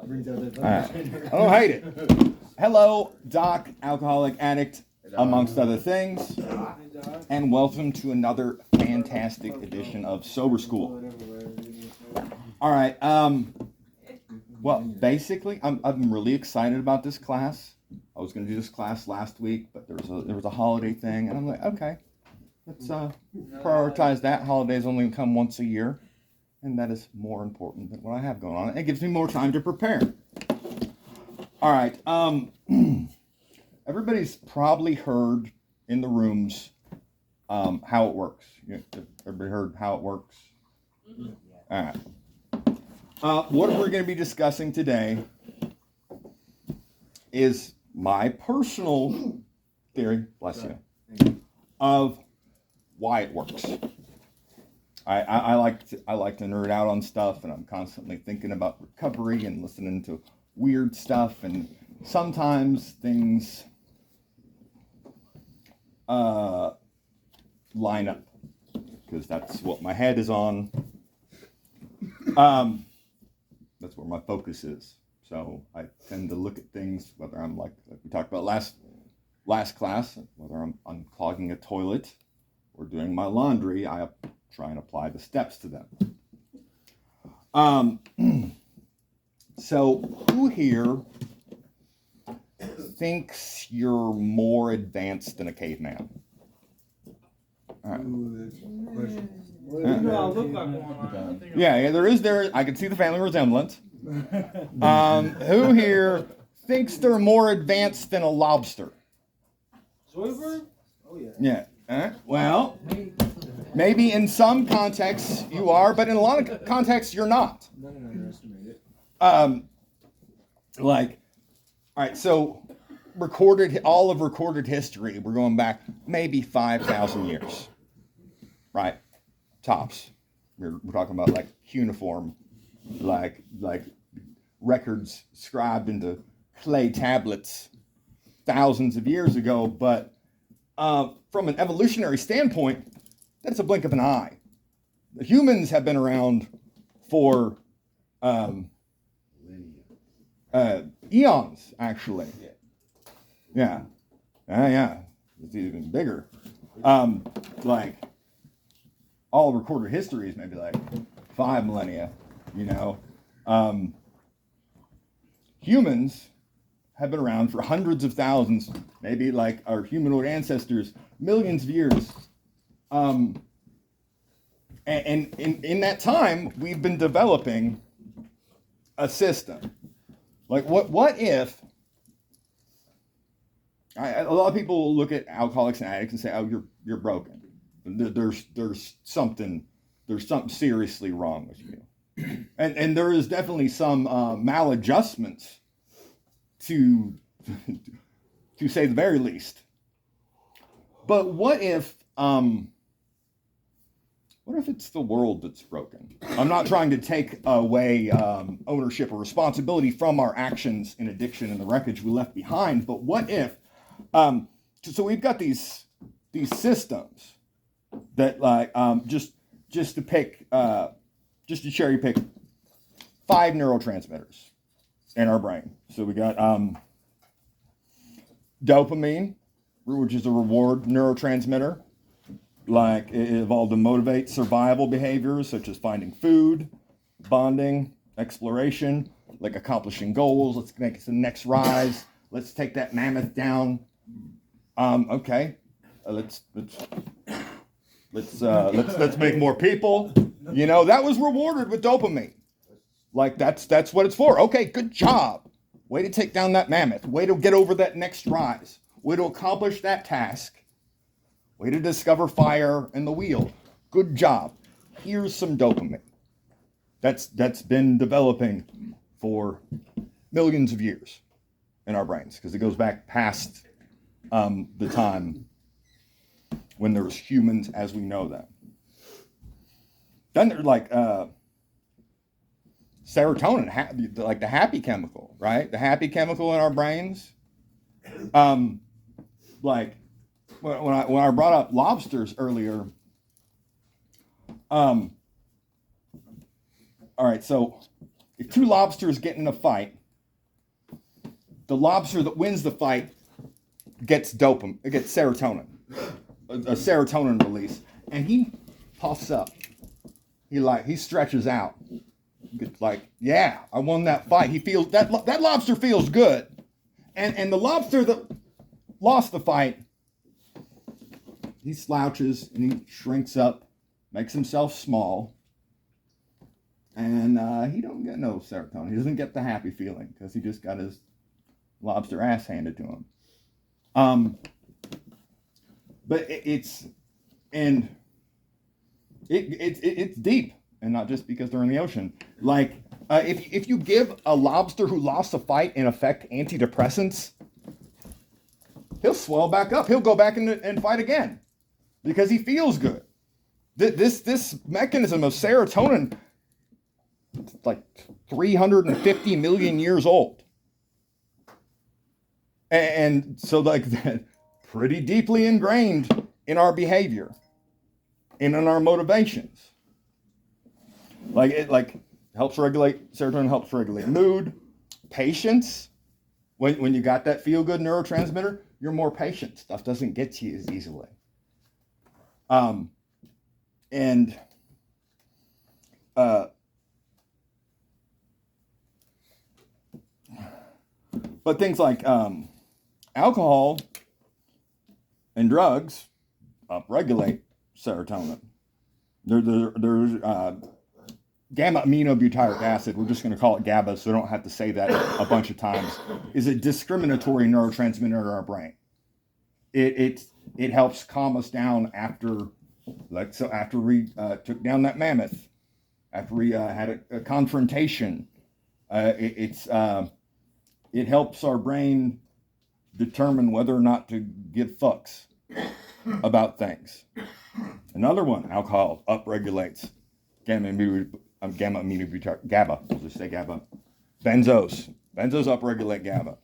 I don't hate it. Hello, Doc, alcoholic addict, amongst other things, and welcome to another fantastic edition of Sober School. All right. Well, basically, I'm really excited about this class. I was going to do this class last week, but there was a holiday thing, and I'm like, okay, let's prioritize that. Holidays only come once a year, and that is more important than what I have going on. It gives me more time to prepare. All right. Everybody's probably heard in the rooms how it works. Everybody heard how it works? Mm-hmm. All right. What we're going to be discussing today is my personal theory, bless you, of why it works. I like to nerd out on stuff, and I'm constantly thinking about recovery and listening to weird stuff, and sometimes things line up because that's what my head is on. That's where my focus is. So I tend to look at things, whether I'm like we talked about last class, whether I'm unclogging a toilet or doing my laundry, I try and apply the steps to them. So who here thinks you're more advanced than a caveman? All right. Yeah, there. I can see the family resemblance. Who here thinks they're more advanced than a lobster? Zoidberg? Oh yeah. Yeah. Well, maybe in some contexts you are, but in a lot of contexts you're not. All right. So all of recorded history, we're going back maybe 5,000 years, right? Tops. We're talking about like cuneiform, like records scribed into clay tablets thousands of years ago. But from an evolutionary standpoint, that's a blink of an eye. The humans have been around for eons, actually. Yeah. It's even bigger. All recorded history is maybe like 5 millennia, Humans have been around for hundreds of thousands, maybe like our humanoid ancestors, millions of years. And in that time, we've been developing a system. Like, what if... a lot of people look at alcoholics and addicts and say, "Oh, you're broken. There's something seriously wrong with you," and there is definitely some maladjustments to say the very least. But what if it's the world that's broken? I'm not trying to take away ownership or responsibility from our actions in addiction and the wreckage we left behind. But what if? So we've got these systems that just to cherry pick 5 neurotransmitters in our brain. So we got dopamine, which is a reward neurotransmitter. Like it evolved to motivate survival behaviors such as finding food, bonding, exploration, like accomplishing goals. Let's make it to the next rise. Let's take that mammoth down. Okay. Let's make more people. That was rewarded with dopamine. Like that's what it's for. Okay, good job. Way to take down that mammoth. Way to get over that next rise. Way to accomplish that task. Way to discover fire in the wheel. Good job. Here's some dopamine. That's been developing for millions of years in our brains because it goes back past the time when there was humans as we know them. Then there's like serotonin, like the happy chemical, right? The happy chemical in our brains. Like when I brought up lobsters earlier. All right, so if two lobsters get in a fight, the lobster that wins the fight gets dopamine, it gets serotonin, a serotonin release, and he puffs up. He stretches out. It's like, yeah, I won that fight. He feels that lobster feels good, and the lobster that lost the fight, he slouches and he shrinks up, makes himself small, and he don't get no serotonin. He doesn't get the happy feeling because he just got his lobster ass handed to him. But it's deep, and not just because they're in the ocean. Like if you give a lobster who lost a fight, in effect, antidepressants, he'll swell back up. He'll go back and fight again because he feels good. This mechanism of serotonin, like 350 million years old. And so like that, pretty deeply ingrained in our behavior and in our motivations. Like it helps regulate, serotonin helps regulate mood, patience. When you got that feel-good neurotransmitter, you're more patient. Stuff doesn't get to you as easily. But things like alcohol and drugs upregulate serotonin. There's gamma aminobutyric acid, we're just going to call it GABA so I don't have to say that a bunch of times, is a discriminatory neurotransmitter in our brain. It helps calm us down after we took down that mammoth, after we had a confrontation. It helps our brain determine whether or not to give fucks about things. Another one, alcohol upregulates gamma aminobutyric, GABA. We'll just say GABA. Benzos upregulate GABA.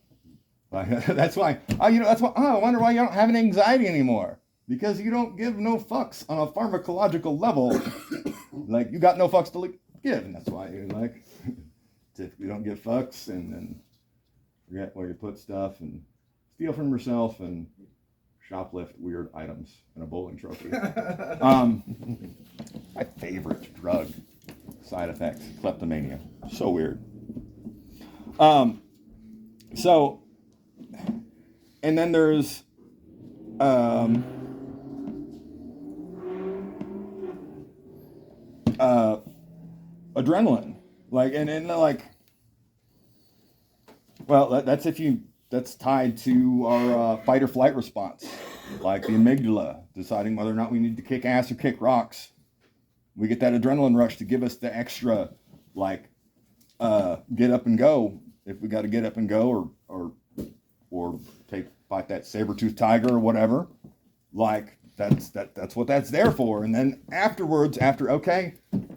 That's why. I wonder why you don't have any anxiety anymore. Because you don't give no fucks on a pharmacological level. Like you got no fucks to give, and that's why you like. If you don't give fucks and forget where you put stuff and steal from yourself and shoplift weird items in a bowling trophy. My favorite drug side effects, kleptomania. So weird. And then there's adrenaline. That's tied to our fight or flight response, like the amygdala, deciding whether or not we need to kick ass or kick rocks. We get that adrenaline rush to give us the extra, get up and go if we got to get up and go, or fight that saber-toothed tiger or whatever. That's what that's there for. And then afterwards,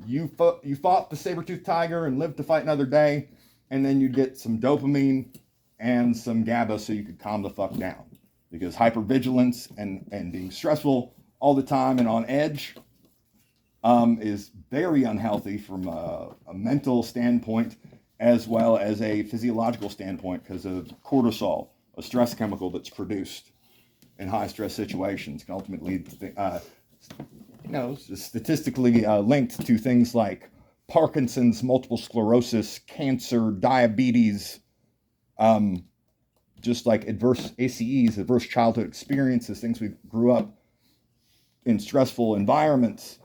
you fought the saber-toothed tiger and lived to fight another day, and then you get some dopamine and some GABA so you could calm the fuck down. Because hypervigilance and being stressful all the time and on edge is very unhealthy from a mental standpoint as well as a physiological standpoint because of cortisol, a stress chemical that's produced in high stress situations, can ultimately lead to, statistically linked to things like Parkinson's, multiple sclerosis, cancer, diabetes, just like adverse ACEs, adverse childhood experiences, things we grew up in stressful environments,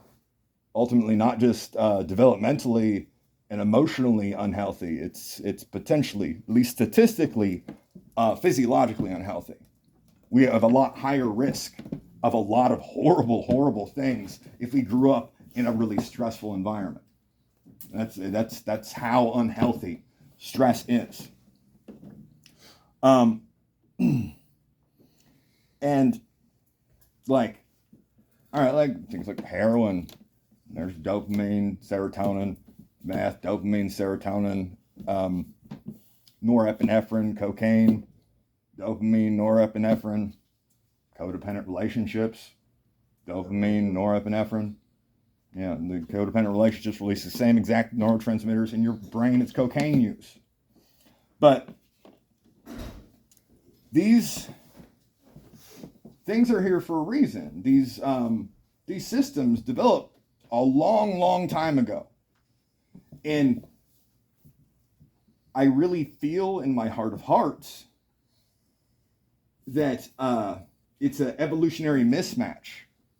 ultimately not just developmentally and emotionally unhealthy. It's potentially, at least statistically, physiologically unhealthy. We have a lot higher risk of a lot of horrible, horrible things if we grew up in a really stressful environment. That's how unhealthy stress is. And things like heroin, there's dopamine, serotonin, meth, dopamine, serotonin, norepinephrine, cocaine, dopamine, norepinephrine, codependent relationships, dopamine, norepinephrine, Yeah, the codependent relationships release the same exact neurotransmitters in your brain as cocaine use. But these things are here for a reason. These systems developed a long, long time ago. And I really feel in my heart of hearts that it's an evolutionary mismatch.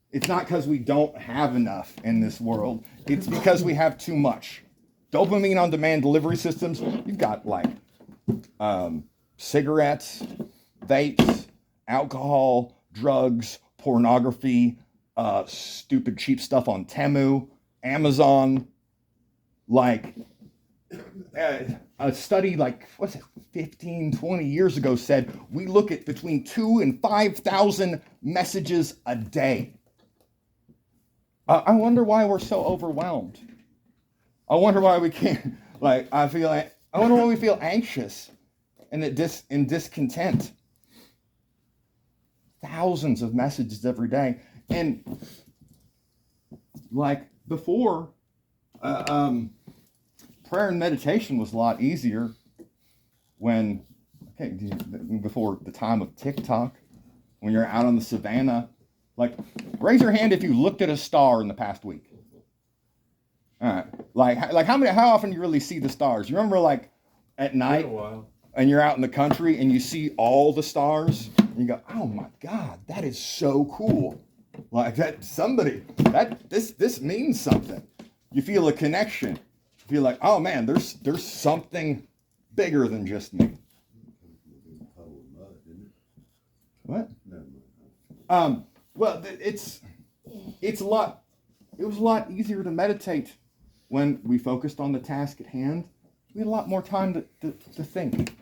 It's not because we don't have enough in this world. It's because we have too much. Dopamine on demand delivery systems, you've got like cigarettes, vapes, alcohol, drugs, pornography, stupid cheap stuff on Temu, Amazon. Like a study like, 15, 20 years ago said we look at between 2,000 and 5,000 messages a day. I wonder why we're so overwhelmed. I wonder why we can't, I wonder why we feel anxious and discontent. Thousands of messages every day. And like before, prayer and meditation was a lot easier before the time of TikTok, when you're out on the savannah. Like, raise your hand if you looked at a star in the past week. All right. Like how often do you really see the stars? You remember like at night a while. And you're out in the country and you see all the stars and you go, oh my God, that is so cool. Like this means something. You feel a connection. You feel like, oh man, there's something bigger than just me. What? Well, it was a lot easier to meditate when we focused on the task at hand. We had a lot more time to think,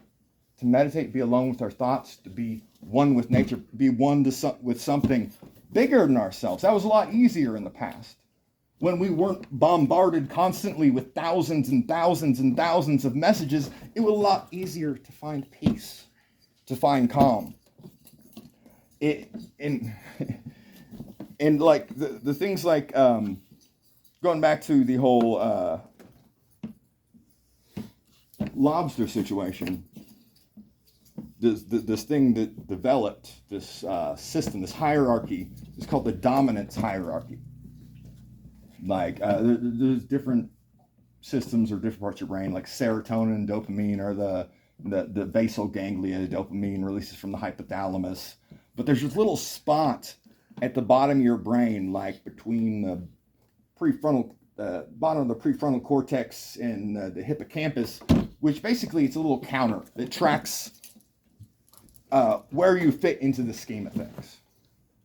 to meditate, be alone with our thoughts, to be one with nature, be one with something bigger than ourselves. That was a lot easier in the past, when we weren't bombarded constantly with thousands and thousands and thousands of messages. It was a lot easier to find peace, to find calm. And like the things like going back to the whole lobster situation, this thing that developed this system, this hierarchy, is called the dominance hierarchy. Like there's different systems or different parts of your brain, like serotonin and dopamine are the basal ganglia. Dopamine releases from the hypothalamus. But there's this little spot at the bottom of your brain, like between the bottom of the prefrontal cortex and the hippocampus, which basically it's a little counter that tracks where you fit into the scheme of things,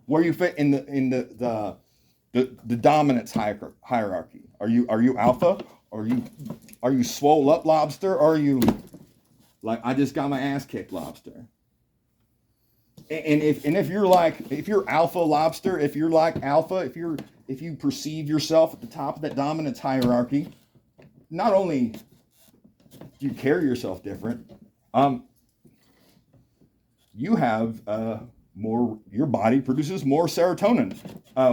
where you fit in the dominance hierarchy. Are you alpha? Are you swole up lobster? Or are you like, I just got my ass kicked lobster? And if you're alpha lobster, if you're like alpha, if you perceive yourself at the top of that dominance hierarchy, not only do you carry yourself different, you have your body produces more serotonin.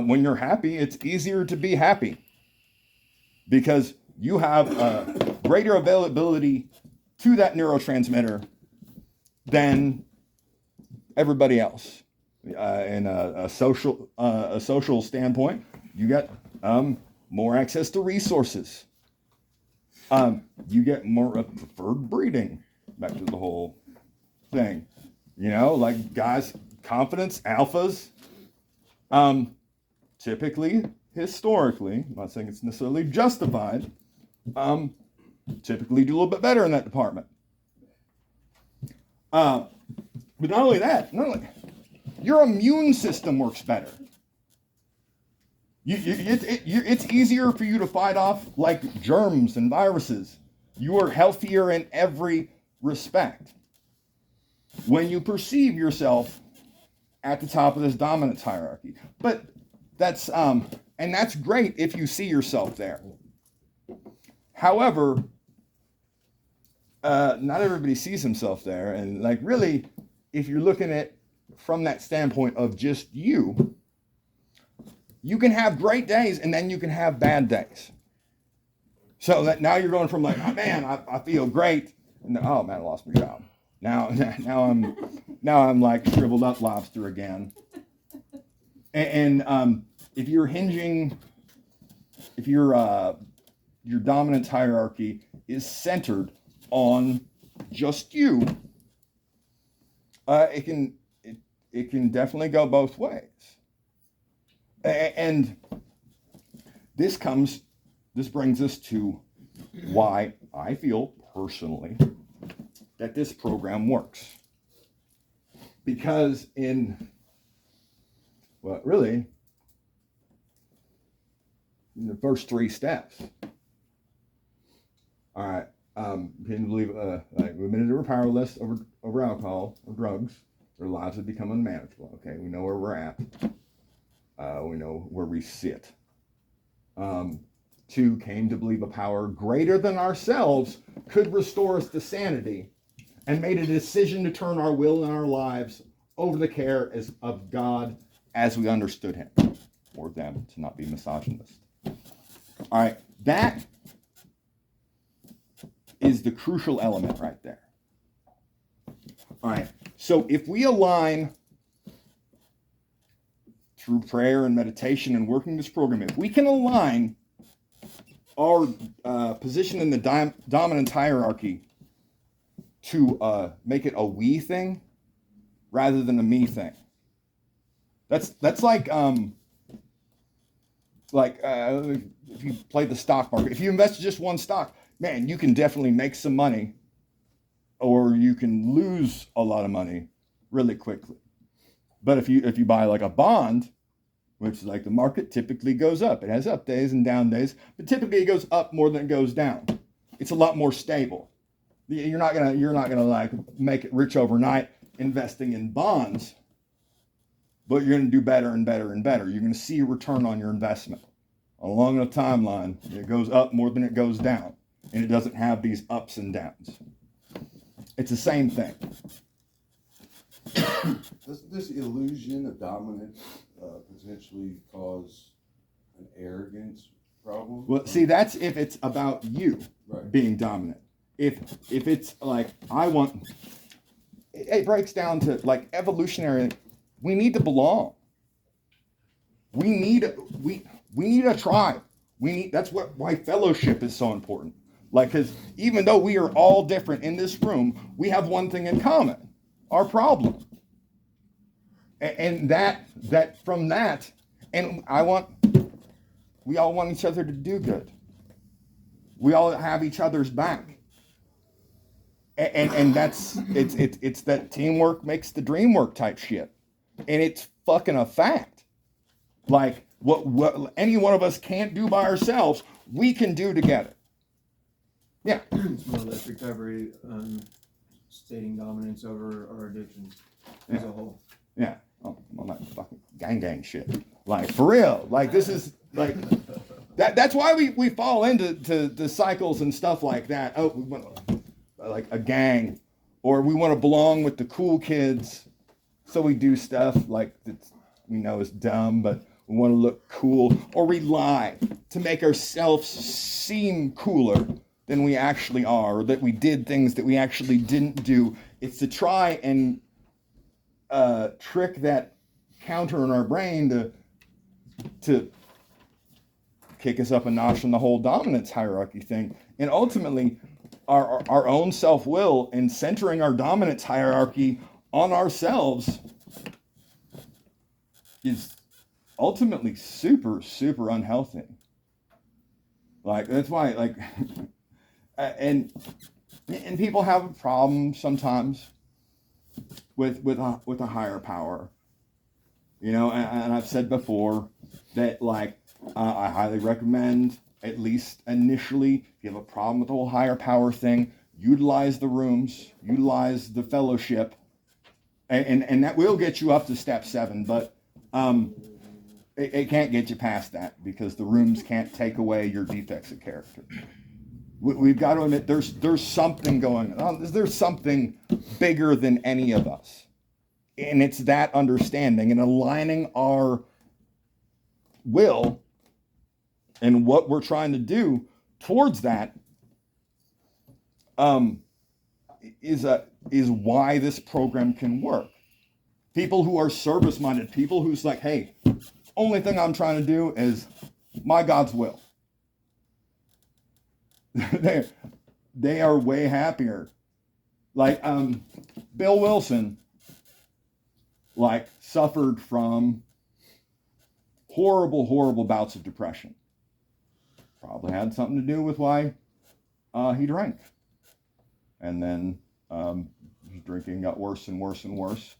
When you're happy, it's easier to be happy because you have greater availability to that neurotransmitter than everybody else. In a social standpoint, you get more access to resources. You get more preferred breeding. Back to the whole thing, like guys, confidence, alphas. Typically, historically, I'm not saying it's necessarily justified. Typically, do a little bit better in that department. But not only that, your immune system works better. It's easier for you to fight off like germs and viruses. You are healthier in every respect when you perceive yourself at the top of this dominance hierarchy. But that's great if you see yourself there. However, not everybody sees himself there, and like really, if you're looking at from that standpoint of just you You can have great days and then you can have bad days. So that now you're going from like, oh man, I feel great, and oh man, I lost my job. Now I'm like shriveled up lobster again. And if you're hinging, if your dominance hierarchy is centered on just you, it can definitely go both ways. And this brings us to why I feel personally that this program works. Because in the first 3 steps. All right, can you believe like we admitted we're powerless over alcohol or drugs. Their lives have become unmanageable. Okay, we know where we're at. We know where we sit. 2, came to believe a power greater than ourselves could restore us to sanity, and made a decision to turn our will and our lives over the care of God as we understood him, or them, to not be misogynist. All right, that is the crucial element right there. All right, so if we align through prayer and meditation and working this program, if we can align our position in the dominance hierarchy to make it a we thing rather than a me thing. That's like if you play the stock market, if you invest in just one stock, man, you can definitely make some money, or you can lose a lot of money really quickly. But if you buy like a bond, which is like the market typically goes up, it has up days and down days, but typically it goes up more than it goes down. It's a lot more stable. You're not gonna like make it rich overnight investing in bonds, but you're gonna do better and better and better. You're gonna see a return on your investment along the timeline. It goes up more than it goes down, and it doesn't have these ups and downs. It's the same thing. Does this illusion of dominance potentially cause an arrogance problem? Well, see, that's if it's about you Right. being dominant. If it's like it breaks down to like evolutionary. We need to belong. We need a tribe. That's why fellowship is so important. Like, because even though we are all different in this room, we have one thing in common: our problem. And that from that, and we all want each other to do good. We all have each other's back. And that's it's that teamwork makes the dream work type shit. And it's fucking a fact. Like what any one of us can't do by ourselves, we can do together. Yeah. It's more or less recovery, stating dominance over our addictions as a whole. Yeah. Oh, well, not fucking gang shit. Like, for real. Like, this is like that's why we fall into the cycles and stuff like that. Oh, we want like a gang, or we want to belong with the cool kids, so we do stuff like that we know is dumb, but we want to look cool, or we lie to make ourselves seem cooler than we actually are, or that we did things that we actually didn't do. It's to try and trick that counter in our brain to kick us up a notch in the whole dominance hierarchy thing. And ultimately, our own self-will and centering our dominance hierarchy on ourselves is ultimately super, super unhealthy. Like, that's why, like, and people have a problem sometimes with a higher power, you know. And I've said before that, like, I highly recommend, at least initially, if you have a problem with the whole higher power thing, utilize the rooms, utilize the fellowship, and that will get you up to step 7. But it can't get you past that, because the rooms can't take away your defects of character. We've got to admit there's something going on. There's something bigger than any of us. And it's that understanding and aligning will and what we're trying to do towards that is why this program can work. People who are service-minded, people who's like, hey, only thing I'm trying to do is my God's will. They are way happier. Like Bill Wilson, like suffered from horrible bouts of depression. Probably had something to do with why he drank. And then his drinking got worse and worse and worse.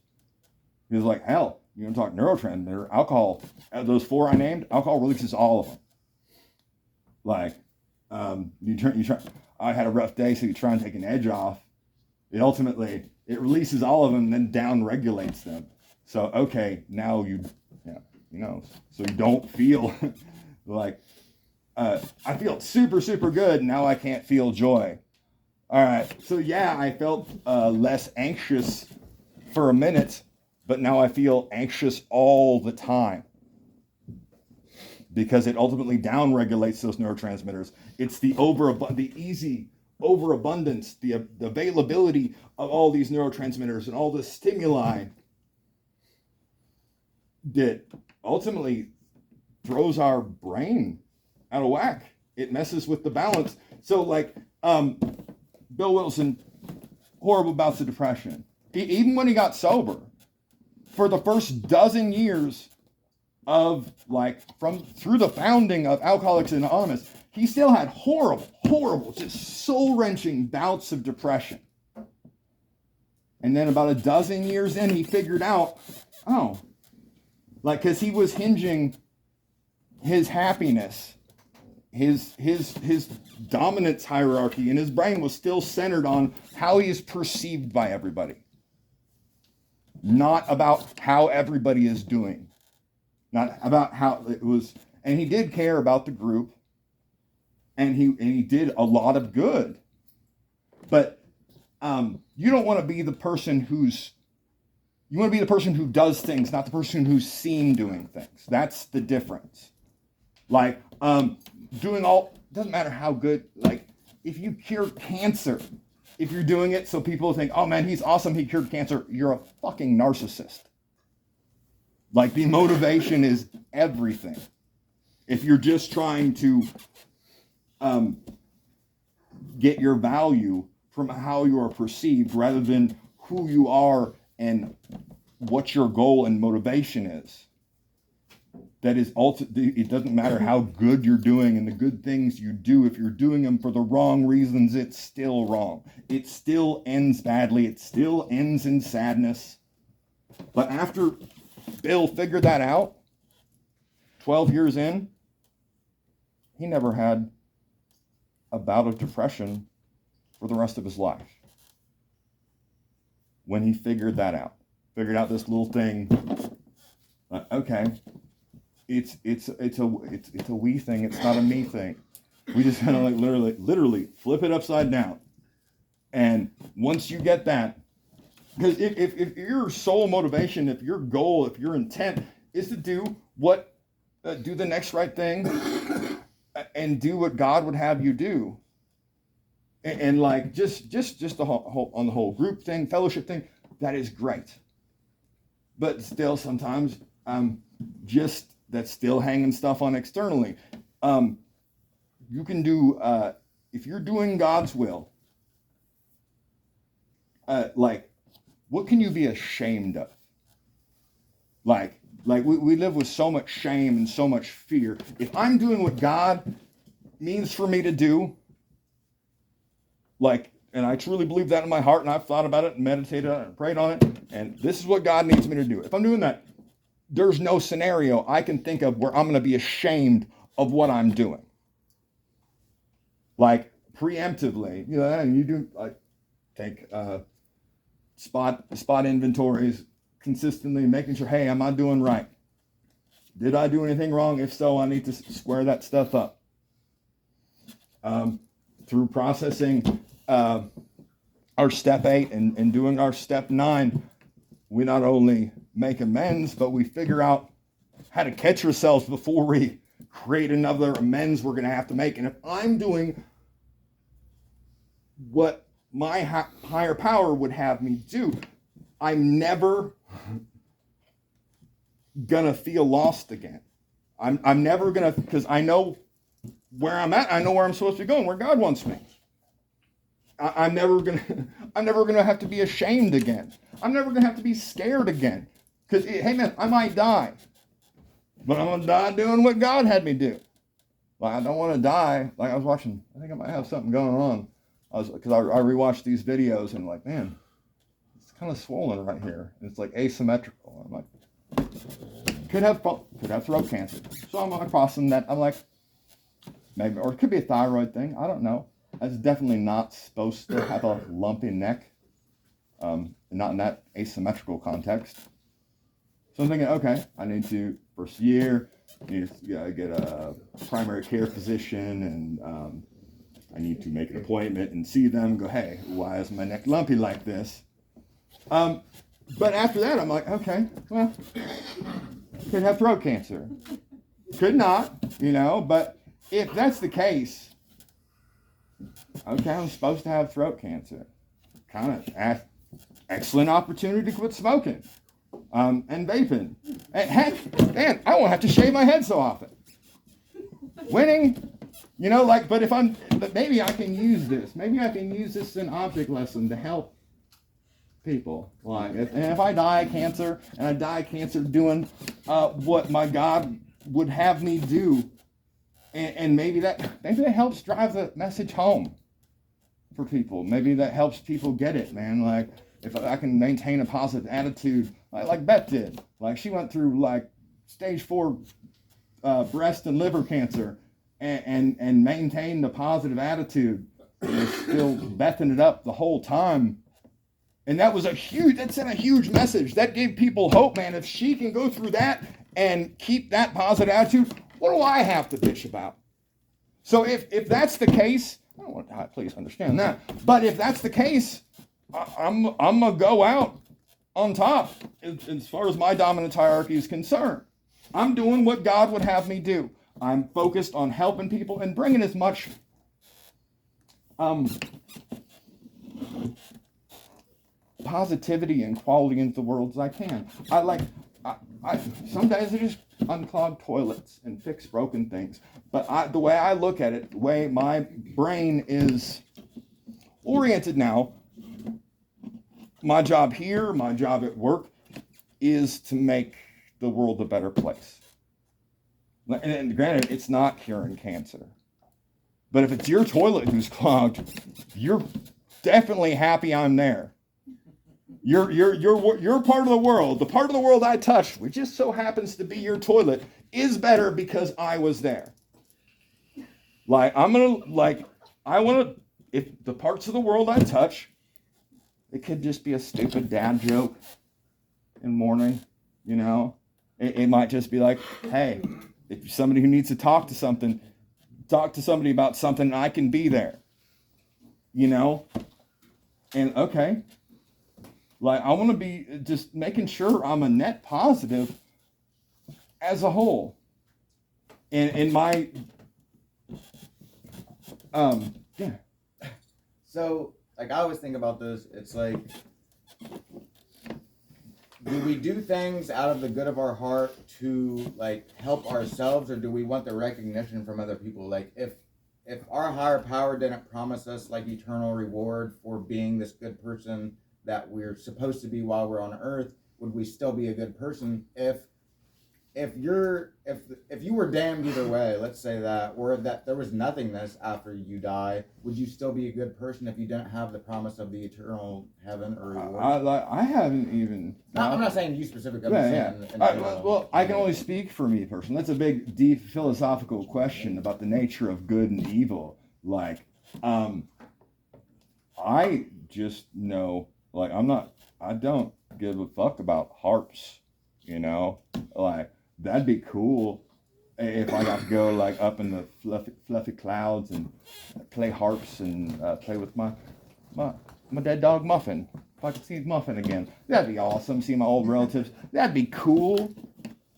He was like, hell, you want to talk neurotransmitter, alcohol, those 4 I named, alcohol releases all of them. Like, you try, I had a rough day, so you try and take an edge off. It releases all of them and then down regulates them. So, okay, now so you don't feel like, I feel super good, now I can't feel joy. All right, so yeah, I felt less anxious for a minute, but now I feel anxious all the time because it ultimately down-regulates those neurotransmitters. It's the easy overabundance, the availability of all these neurotransmitters and all the stimuli that ultimately throws our brain out of whack. It messes with the balance. So like Bill Wilson, horrible bouts of depression. Even when he got sober, for the first dozen years of through the founding of Alcoholics Anonymous, he still had horrible, just soul-wrenching bouts of depression. And then about a dozen years in, he figured out, because he was hinging his happiness, his dominance hierarchy in his brain was still centered on how he is perceived by everybody, not about how everybody is doing, not about how it was. And he did care about the group, and he did a lot of good. But you don't want to be the person you want to be the person who does things, not the person who's seen doing things. That's the difference. Like doesn't matter how good, like if you cure cancer, if you're doing it so people think, oh man, he's awesome, he cured cancer, you're a fucking narcissist. Like the motivation is everything. If you're just trying to get your value from how you are perceived rather than who you are and what your goal and motivation is. That is it doesn't matter how good you're doing and the good things you do. If you're doing them for the wrong reasons, it's still wrong. It still ends badly. It still ends in sadness. But after Bill figured that out, 12 years in, he never had a bout of depression for the rest of his life. When he figured out this little thing, okay, it's a we thing. It's not a me thing. We just kind of like literally flip it upside down. And once you get that, because if your sole motivation, if your goal, if your intent is to do the next right thing and do what God would have you do, and like just the whole on the whole group thing, fellowship thing, that is great. But still, sometimes just that's still hanging stuff on externally. You can do if you're doing God's will. What can you be ashamed of? Like we live with so much shame and so much fear. If I'm doing what God means for me to do, and I truly believe that in my heart, and I've thought about it and meditated on it and prayed on it, and this is what God needs me to do. If I'm doing that, there's no scenario I can think of where I'm going to be ashamed of what I'm doing. Like preemptively, and you do take spot inventories consistently, making sure, hey, am I doing right? Did I do anything wrong? If so, I need to square that stuff up. Through processing our step 8 and doing our step 9, we not only make amends, but we figure out how to catch ourselves before we create another amends we're going to have to make. And if I'm doing what my higher power would have me do, I'm never gonna feel lost again. I'm never gonna, because I know where I'm at. I know where I'm supposed to be going, where God wants me. I'm never gonna have to be ashamed again. I'm never gonna have to be scared again. Because hey man, I might die, but I'm gonna die doing what God had me do. Like I don't want to die. Like I was watching. I think I might have something going on. Because I rewatched these videos and I'm like, man, it's kind of swollen right here. And it's like asymmetrical. I'm like, could have throat cancer. So I'm crossing that. I'm like, maybe, or it could be a thyroid thing. I don't know. That's definitely not supposed to have a lumpy neck. Not in that asymmetrical context. So I'm thinking, okay, I need to, first year, need to get a primary care physician and I need to make an appointment and see them and go, hey, why is my neck lumpy like this? But after that, I'm like, okay, well, could have throat cancer. Could not, but if that's the case, okay, I'm supposed to have throat cancer. Kind of excellent opportunity to quit smoking and vaping. And heck, man, I won't have to shave my head so often. Winning. But maybe I can use this. Maybe I can use this as an object lesson to help people. If I die of cancer, and I die of cancer doing what my God would have me do, and maybe that helps drive the message home for people. Maybe that helps people get it, man. Like if I can maintain a positive attitude, like Beth did. Like she went through stage 4 breast and liver cancer. And maintain the positive attitude, and still Bething it up the whole time, and that sent a huge message. That gave people hope, man. If she can go through that and keep that positive attitude, what do I have to bitch about? So if that's the case, I don't want to, please understand that. But if that's the case, I'm gonna go out on top as far as my dominant hierarchy is concerned. I'm doing what God would have me do. I'm focused on helping people and bringing as much positivity and quality into the world as I can. Some days I just unclog toilets and fix broken things. But the way I look at it, the way my brain is oriented now, my job here, my job at work, is to make the world a better place. And granted, it's not curing cancer. But if it's your toilet who's clogged, you're definitely happy I'm there. You're part of the world. The part of the world I touched, which just so happens to be your toilet, is better because I was there. If the parts of the world I touch, it could just be a stupid dad joke in the morning, It might just be like, hey, if you're somebody who needs to talk to somebody about something, I can be there. And okay. I want to be just making sure I'm a net positive as a whole. In my yeah. So, I always think about this, it's like, do we do things out of the good of our heart to help ourselves, or do we want the recognition from other people? If our higher power didn't promise us eternal reward for being this good person that we're supposed to be while we're on earth, would we still be a good person? If you were damned either way, let's say that, or that there was nothingness after you die, would you still be a good person if you didn't have the promise of the eternal heaven or reward? I haven't even. I'm not saying you specifically. I'm saying well, I can only speak for me personally. That's a big, deep philosophical question about the nature of good and evil. I just know, I don't give a fuck about harps. That'd be cool if I got to go up in the fluffy clouds and play harps and play with my dead dog Muffin. If I could see Muffin again, that'd be awesome. See my old relatives, that'd be cool.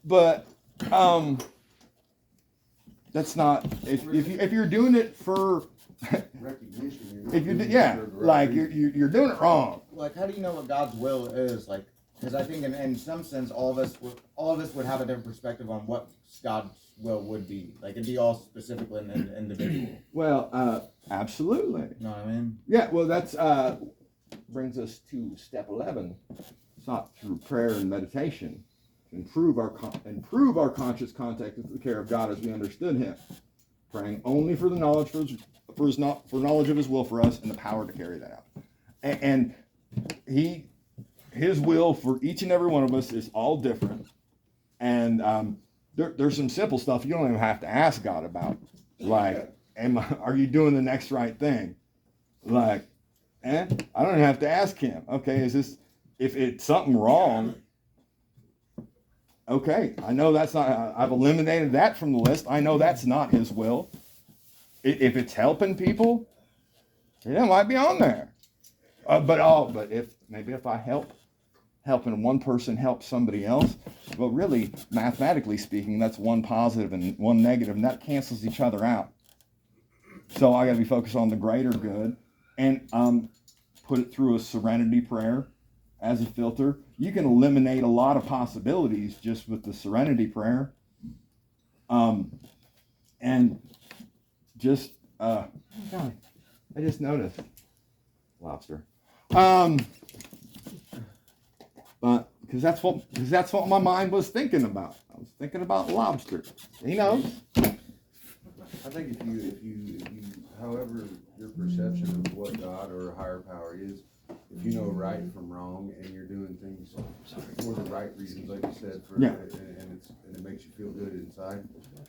But That's not if you're doing it for Recognition. if you like you're doing it wrong. Like, how do you know what God's will is? Like, because I think in some sense, all of us would have a different perspective on what God's will would be. Like, it'd be all specifically an individual. Well, absolutely. You know what I mean? Yeah. Well, that's brings us to step 11. Sought through prayer and meditation to improve our conscious contact with the care of God as we understood Him, praying only for the knowledge for knowledge of His will for us and the power to carry that out. And His will for each and every one of us is all different, and there's some simple stuff you don't even have to ask God about, like, are you doing the next right thing? Like, I don't even have to ask Him. Okay, is this? If it's something wrong, okay, I know that's not, I've eliminated that from the list. I know that's not His will. If it's helping people, it might be on there. But if I helping one person help somebody else, well, really, mathematically speaking, that's one positive and one negative, and that cancels each other out. So I got to be focused on the greater good, and put it through a serenity prayer as a filter. You can eliminate a lot of possibilities just with the serenity prayer. And just God, I just noticed lobster. But because that's what my mind was thinking about. I was thinking about lobster. He knows. I think if you, however your perception of what God or a higher power is, if you know right from wrong and you're doing things for the right reasons, like you said, and it makes you feel good inside,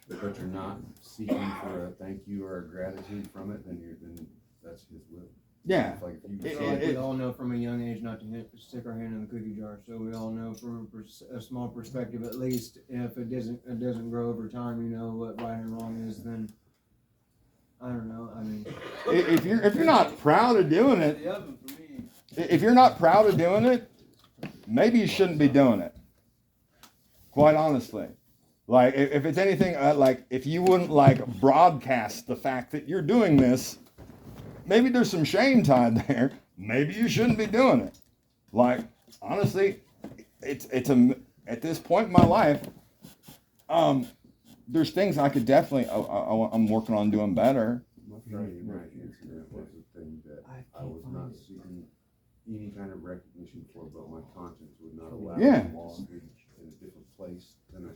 but you're not seeking for a thank you or a gratitude from it, then that's His will. Yeah. Like we all know from a young age not to stick our hand in the cookie jar. So we all know from a small perspective, at least, if it doesn't grow over time, you know what right and wrong is. Then I don't know. I mean, if you're not proud of doing it, if you're not proud of doing it, maybe you shouldn't be doing it. Quite honestly, like if it's anything like if you wouldn't like broadcast the fact that you're doing this. Maybe there's some shame tied there. Maybe you shouldn't be doing it. Like, honestly, it's at this point in my life, there's things I could definitely, I'm working on doing better. My Friday night incident was a thing that I was not seeking any kind of recognition for, but my conscience would not allow me to sleep in a different place than I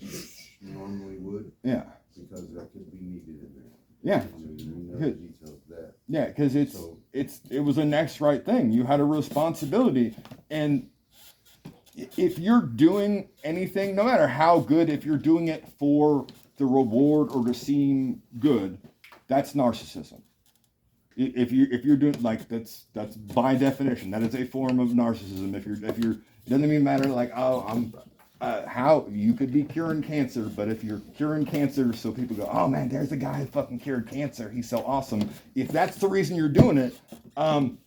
normally would. Yeah. Because that could be needed in there. Yeah. You know the details of that. Yeah, because it was the next right thing. You had a responsibility, and if you're doing anything, no matter how good, if you're doing it for the reward or to seem good, that's narcissism. If you're doing like that's by definition that is a form of narcissism. If you're it doesn't even matter like how you could be curing cancer, but if you're curing cancer so people go, oh man, there's a guy who fucking cured cancer, he's so awesome. If that's the reason you're doing it,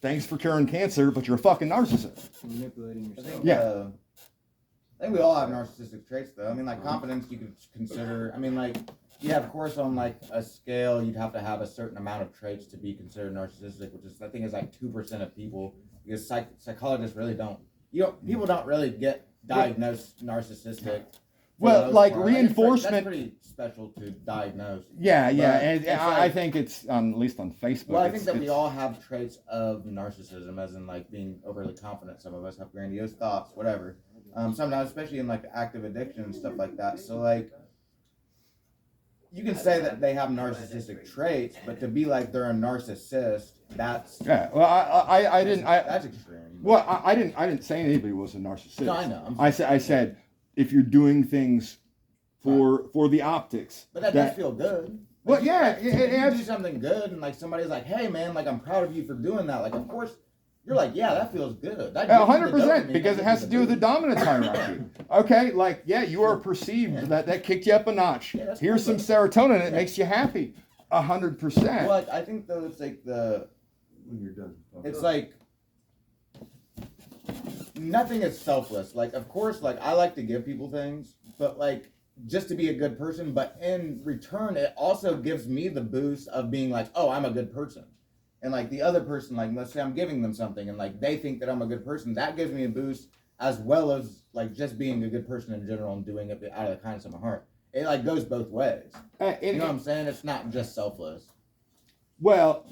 thanks for curing cancer, but you're a fucking narcissist. Manipulating yourself. I think we all have narcissistic traits though. I mean, like confidence you could consider, I mean, like, yeah, of course on like a scale you'd have to have a certain amount of traits to be considered narcissistic, which is I think is like 2% of people, because psychologists really don't, people don't really get diagnosed narcissistic. Well, like reinforcement. That's pretty special to diagnose. Yeah, and I think it's at least on Facebook. Well, I think that we all have traits of narcissism, as in like being overly confident. Some of us have grandiose thoughts, whatever. Sometimes, especially in like active addiction and stuff like that. So like, you can say that they have narcissistic traits, but to be like they're a narcissist, that's Well, I didn't. That's extreme. Well, I didn't say anybody was a narcissist. No, I know. I said if you're doing things for the optics. But that does feel good. Well, yeah, you do something good, and like somebody's like, "Hey, man, like I'm proud of you for doing that." Like, of course, you're like, "Yeah, that feels good." 100%, because it has to do with the dominance hierarchy. Okay, like you are perceived that kicked you up a notch. Yeah, here's some serotonin, it makes you happy. 100%. Well, I think though it's like When you're done. it's like nothing is selfless. Like, of course, like I like to give people things, but like just to be a good person, but in return, it also gives me the boost of being like, oh, I'm a good person. And like the other person, like let's say I'm giving them something and like they think that I'm a good person, that gives me a boost as well as like just being a good person in general and doing it out of the kindness of my heart. It like goes both ways. You know what I'm saying? It's not just selfless. Well,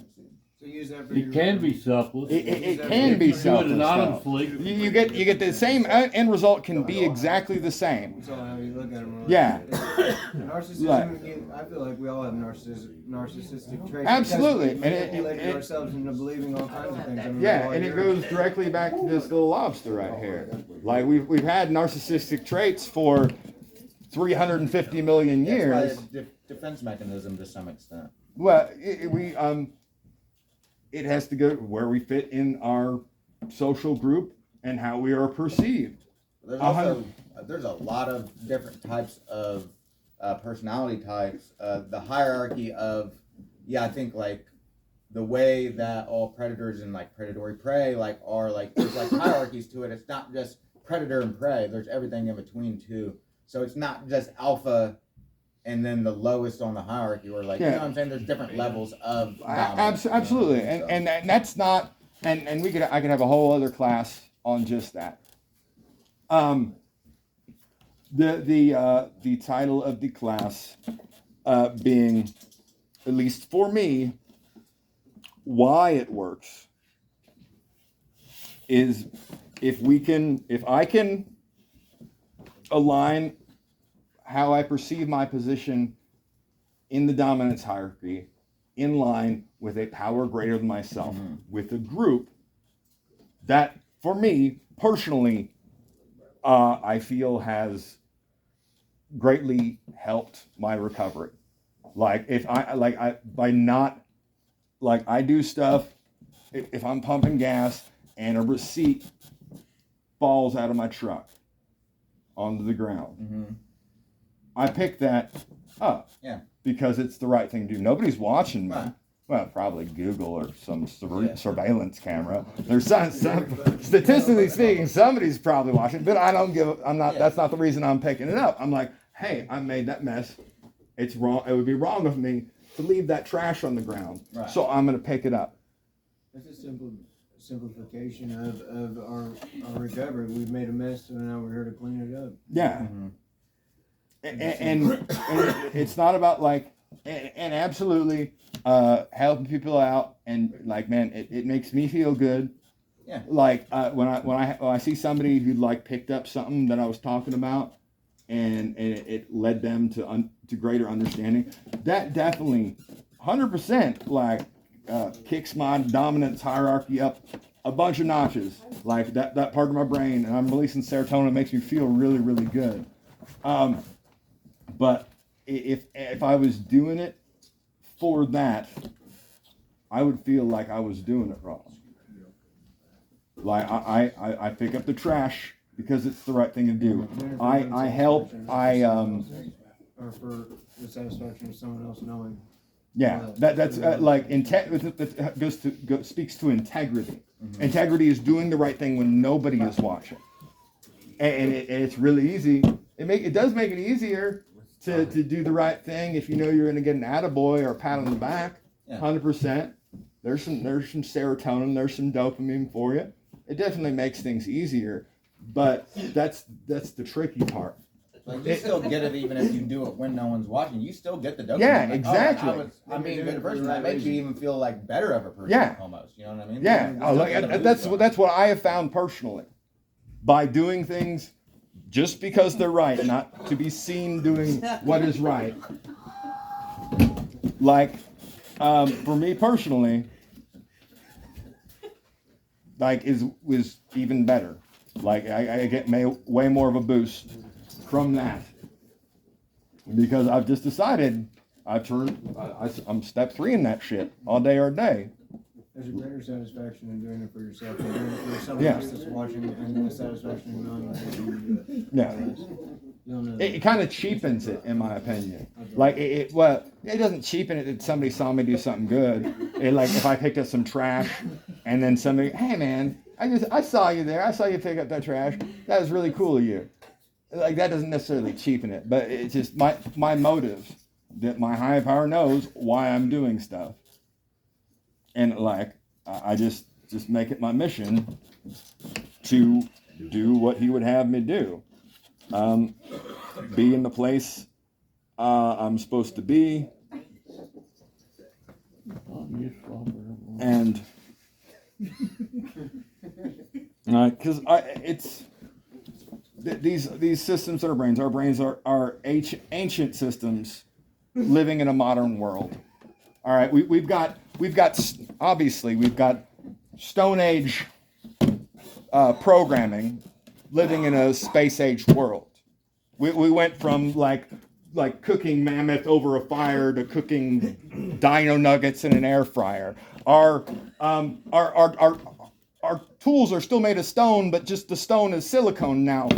So use that for It can be selfless. it can be You do it selfless. though. anonymously. You get the same end result can be exactly the same. It's all how you look at them. Yeah. Narcissism. I feel like we all have narcissistic traits. Absolutely. Because we And it- manipulated it- ourselves into believing all kinds of things. I mean, Yeah, we're and it all goes directly back to this little lobster right here. Like we've had narcissistic traits for 350 million That's why years. it's defense mechanism to some extent. Well, it has to go where we fit in our social group and how we are perceived. There's also there's a lot of different types of personality types. The hierarchy of I think like the way that all predators and like predatory prey like are like there's like hierarchies to it. It's not just predator and prey. There's everything in between too. So it's not just alpha and then the lowest on the hierarchy, or like you know what I'm saying. There's different levels of dominance, Absolutely, you know? and that's not and I could have a whole other class on just that. The title of the class being, at least for me, why it works is if I can align how I perceive my position in the dominance hierarchy in line with a power greater than myself, with a group that, for me personally, I feel has greatly helped my recovery. Like if I do stuff, if I'm pumping gas and a receipt falls out of my truck onto the ground, I pick that up. Yeah. Because it's the right thing to do. Nobody's watching me. Right. Well, probably Google or some surveillance camera. There's some statistically speaking, somebody's probably watching. But I'm not. That's not the reason I'm picking it up. I'm like, hey, I made that mess. It's wrong. It would be wrong of me to leave that trash on the ground. Right. So I'm going to pick it up. It's a simplification of our recovery. We've made a mess, and now we're here to clean it up. Yeah. And it's not about like, and absolutely helping people out, and like, man, it makes me feel good. Yeah. Like when I see somebody who like picked up something that I was talking about, and it led them to greater understanding. That definitely, 100% like kicks my dominance hierarchy up a bunch of notches. Like that part of my brain, and I'm releasing serotonin, makes me feel really, really good. But if I was doing it for that, I would feel like I was doing it wrong. Like I pick up the trash because it's the right thing to do. I help. Or for the satisfaction of someone else knowing. Yeah, that's like speaks to integrity. Integrity is doing the right thing when nobody is watching, and it's really easy. It does make it easier to do the right thing if you know you're going to get an attaboy or a pat on the back. 100%. There's some serotonin. There's some dopamine for you. It definitely makes things easier, but that's the tricky part. Like you still get it even if you do it when no one's watching. You still get the dopamine. Yeah, like, exactly. I'm being a good person. That makes you even feel like better of a person. Yeah. Almost. You know what I mean? Yeah, You still get a boost on it. that's what I have found personally. By doing things just because they're right, not to be seen doing what is right. Like, for me personally, like was even better. Like I get way more of a boost from that because I've just decided I'm step 3 in that shit all day or day. There's a greater satisfaction in doing it for yourself than doing it for someone else that's watching, and then the satisfaction in knowing that you do it. Yeah. It kind of cheapens it, in my opinion. Like it doesn't cheapen it that somebody saw me do something good. Like if I picked up some trash, and then somebody, hey man, I saw you there. I saw you pick up that trash. That was really cool of you. like that doesn't necessarily cheapen it, but it's just my motive that my higher power knows why I'm doing stuff, and like I just make it my mission to do what he would have me do, be in the place I'm supposed to be, and because it's these systems in our brains are ancient systems living in a modern world. All right, we've got obviously we've got Stone Age programming living in a space age world. We went from like cooking mammoth over a fire to cooking dino nuggets in an air fryer. Our tools are still made of stone, but just the stone is silicone now.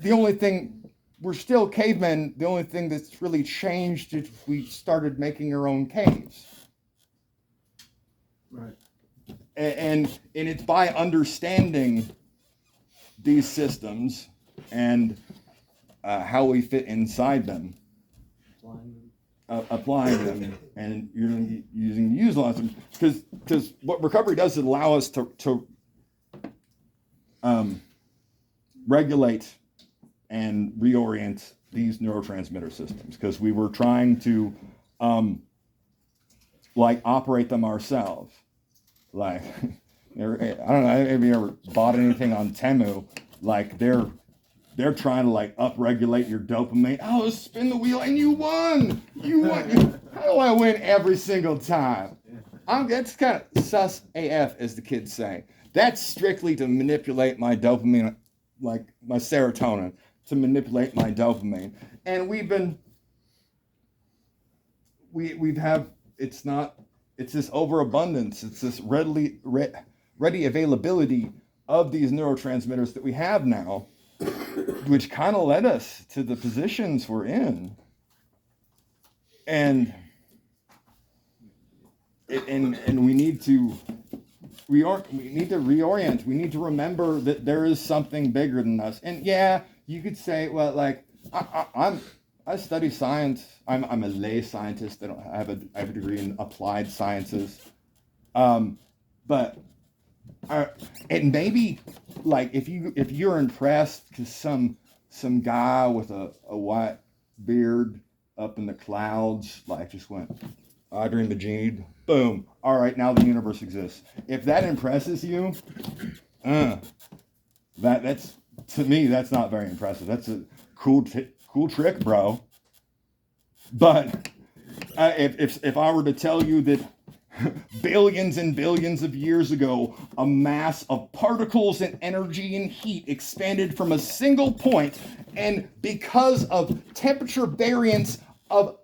The only thing, we're still cavemen. The only thing that's really changed is we started making our own caves. Right. And it's by understanding these systems and how we fit inside them, applying them, and you're use lots of them, because what recovery does is allow us to regulate and reorient these neurotransmitter systems, because we were trying to like operate them ourselves. Like I don't know if you ever bought anything on Temu, like they're trying to like upregulate your dopamine. Oh, spin the wheel and you won. How do I win every single time? That's kind of sus AF, as the kids say. That's strictly to manipulate my dopamine, like my serotonin, to manipulate my dopamine. And it's this overabundance. It's this ready availability of these neurotransmitters that we have now, which kind of led us to the positions we're in. And we need to reorient. We need to remember that there is something bigger than us. And yeah, you could say, well, like I study science. I'm a lay scientist. I have a degree in applied sciences. But and maybe like if you're impressed because some guy with a white beard up in the clouds like just went, I dream the Majid, boom, all right, now the universe exists. If that impresses you, that's to me, that's not very impressive. That's a cool trick, bro. But if I were to tell you that billions and billions of years ago, a mass of particles and energy and heat expanded from a single point, and because of temperature variance of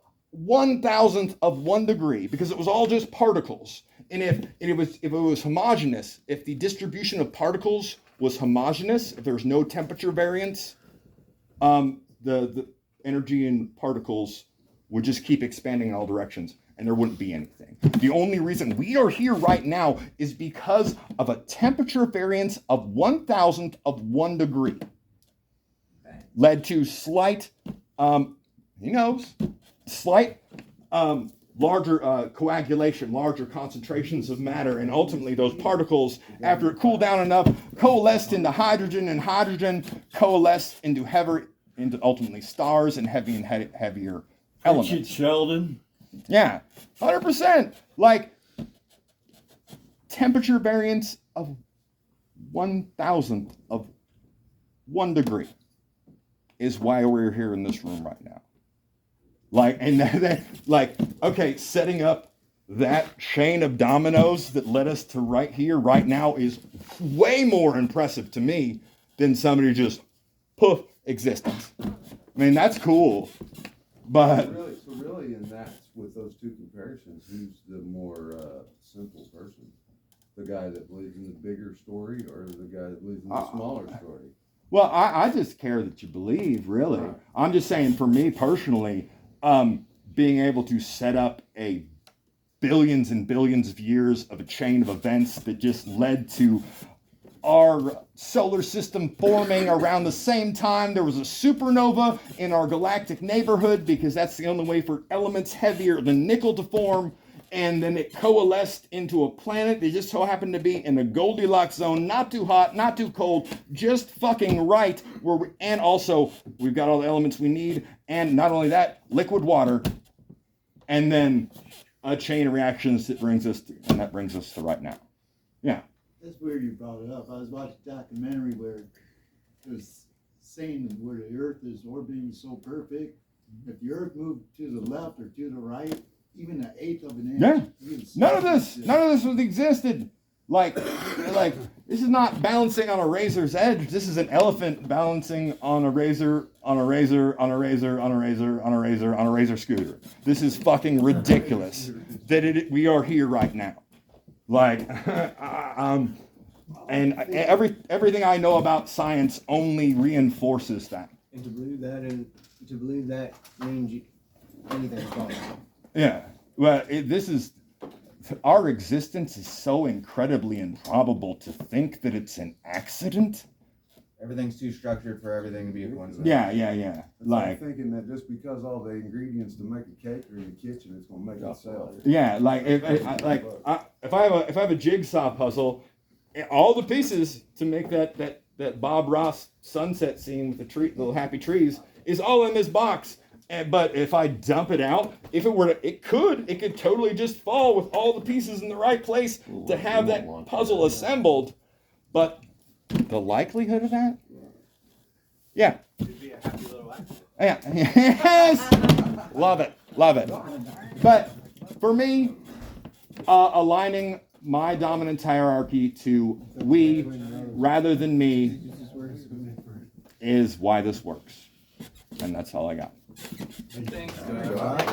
1,000th of 1 degree, because it was all just particles, and if it was homogeneous, if the distribution of particles was homogeneous, if there's no temperature variance, the energy in particles would just keep expanding in all directions, and there wouldn't be anything. The only reason we are here right now is because of a temperature variance of 1,000th of 1 degree. Led to slight, larger coagulation, larger concentrations of matter, and ultimately those particles, after it cooled down enough, coalesced into hydrogen, and hydrogen coalesced into ultimately stars and heavier elements. Richard Sheldon. Yeah, 100%. Like temperature variance of 1,000th of 1 degree is why we're here in this room right now. Like, and okay, setting up that chain of dominoes that led us to right here, right now, is way more impressive to me than somebody just poof existence. I mean, that's cool, but So really, in that, with those two comparisons, who's the more simple person? The guy that believes in the bigger story, or the guy that believes in the smaller story? well, I just care that you believe. Really, I'm just saying, for me personally, being able to set up a billions and billions of years of a chain of events that just led to our solar system forming around the same time. There was a supernova in our galactic neighborhood because that's the only way for elements heavier than nickel to form. And then it coalesced into a planet. They just so happened to be in the Goldilocks zone, not too hot, not too cold, just fucking right. And also, we've got all the elements we need. And not only that, liquid water. And then a chain of reactions that brings us to right now. Yeah. That's weird you brought it up. I was watching a documentary where it was saying where the Earth is orbiting so perfect. If the Earth moved to the left or to the right, even an eighth of an inch. Yeah. you can see None of it. this would existed. Like this is not balancing on a razor's edge. This is an elephant balancing on a razor, on a razor, on a razor, on a razor, on a razor, on a razor scooter. This is fucking ridiculous that we are here right now. Like, and everything I know about science only reinforces that. And to believe that means anything's possible. Yeah. Well, our existence is so incredibly improbable to think that it's an accident. Everything's too structured for everything to be a coincidence. Yeah. I'm Like, thinking that just because all the ingredients to make a cake are in the kitchen, it's gonna make itself. yeah. Like, if I have a jigsaw puzzle, all the pieces to make that Bob Ross sunset scene with the little happy trees is all in this box. But if I dump it out, it could totally just fall with all the pieces in the right place to have that puzzle assembled. But the likelihood of that? Yeah. It'd be a happy little accident. Yeah. Yes. Love it. But for me, aligning my dominant hierarchy to we rather than me is why this works. And that's all I got. Thanks, All right.